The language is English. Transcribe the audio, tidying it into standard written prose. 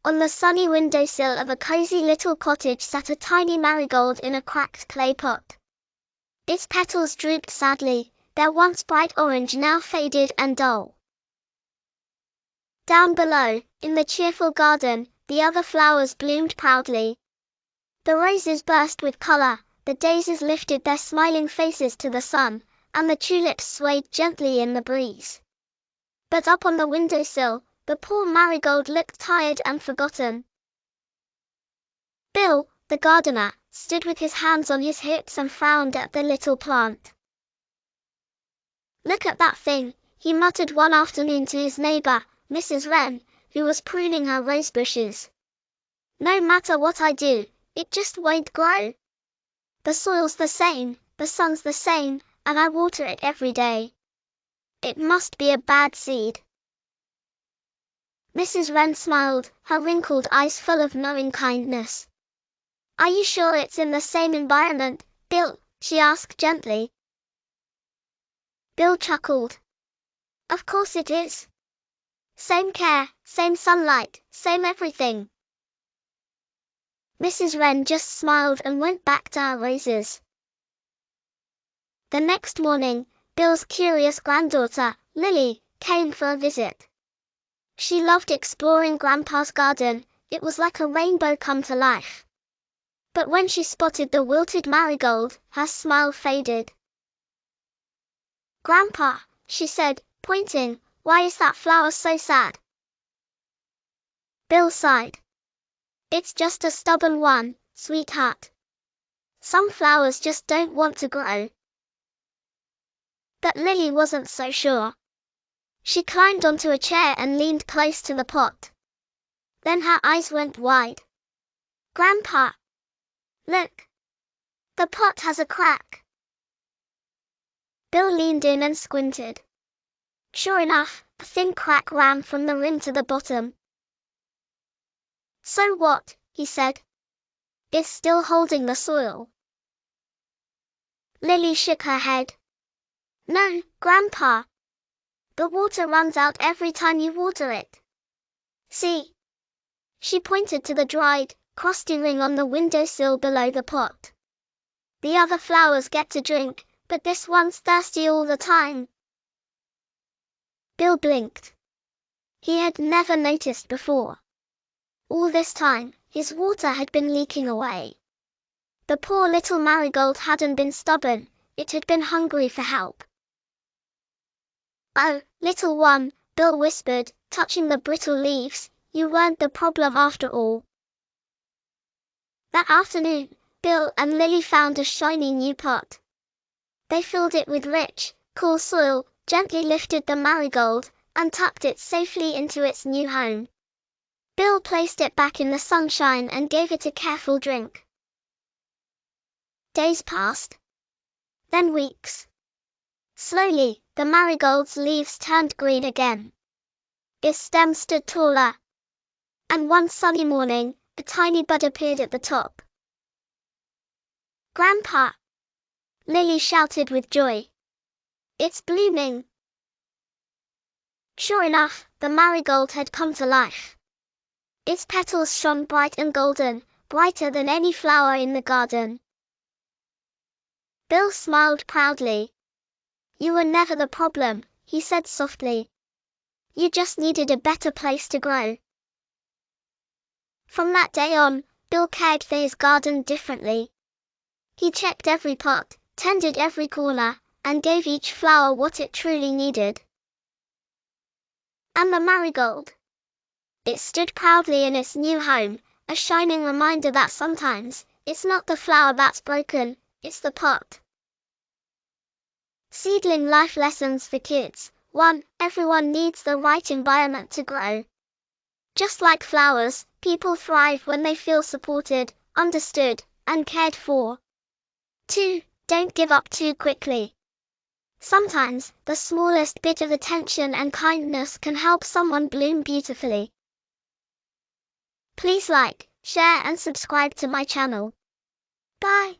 On the sunny windowsill of a cozy little cottage sat a tiny marigold in a cracked clay pot. Its petals drooped sadly, their once bright orange now faded and dull. Down below, in the cheerful garden, the other flowers bloomed proudly. The roses burst with color, the daisies lifted their smiling faces to the sun, and the tulips swayed gently in the breeze. But up on the windowsill, the poor marigold looked tired and forgotten. Bill, the gardener, stood with his hands on his hips and frowned at the little plant. "Look at that thing," he muttered one afternoon to his neighbor, Mrs. Wren, who was pruning her rose bushes. "No matter what I do, it just won't grow. The soil's the same, the sun's the same, and I water it every day. It must be a bad seed." Mrs. Wren smiled, her wrinkled eyes full of knowing kindness. "Are you sure it's in the same environment, Bill?" she asked gently. Bill chuckled. "Of course it is. Same care, same sunlight, same everything." Mrs. Wren just smiled and went back to her roses. The next morning, Bill's curious granddaughter, Lily, came for a visit. She loved exploring Grandpa's garden. It was like a rainbow come to life. But when she spotted the wilted marigold, her smile faded. "Grandpa," she said, pointing, "why is that flower so sad?" Bill sighed. "It's just a stubborn one, sweetheart. Some flowers just don't want to grow." But Lily wasn't so sure. She climbed onto a chair and leaned close to the pot. Then her eyes went wide. "Grandpa, look. The pot has a crack." Bill leaned in and squinted. Sure enough, a thin crack ran from the rim to the bottom. "So what?" he said. "It's still holding the soil." Lily shook her head. "No, Grandpa. The water runs out every time you water it. See?" She pointed to the dried, crusty ring on the windowsill below the pot. "The other flowers get to drink, but this one's thirsty all the time." Bill blinked. He had never noticed before. All this time, his water had been leaking away. The poor little marigold hadn't been stubborn, it had been hungry for help. "Oh, little one," Bill whispered, touching the brittle leaves, "you weren't the problem after all." That afternoon, Bill and Lily found a shiny new pot. They filled it with rich, cool soil, gently lifted the marigold, and tucked it safely into its new home. Bill placed it back in the sunshine and gave it a careful drink. Days passed. Then weeks. Slowly, the marigold's leaves turned green again. Its stem stood taller. And one sunny morning, a tiny bud appeared at the top. "Grandpa!" Lily shouted with joy. "It's blooming!" Sure enough, the marigold had come to life. Its petals shone bright and golden, brighter than any flower in the garden. Bill smiled proudly. "You were never the problem," he said softly. "You just needed a better place to grow." From that day on, Bill cared for his garden differently. He checked every pot, tended every corner, and gave each flower what it truly needed. And the marigold? It stood proudly in its new home, a shining reminder that sometimes, it's not the flower that's broken, it's the pot. Seedling life lessons for kids. 1. Everyone needs the right environment to grow. Just like flowers, people thrive when they feel supported, understood, and cared for. 2. Don't give up too quickly. Sometimes, the smallest bit of attention and kindness can help someone bloom beautifully. Please like, share and subscribe to my channel. Bye.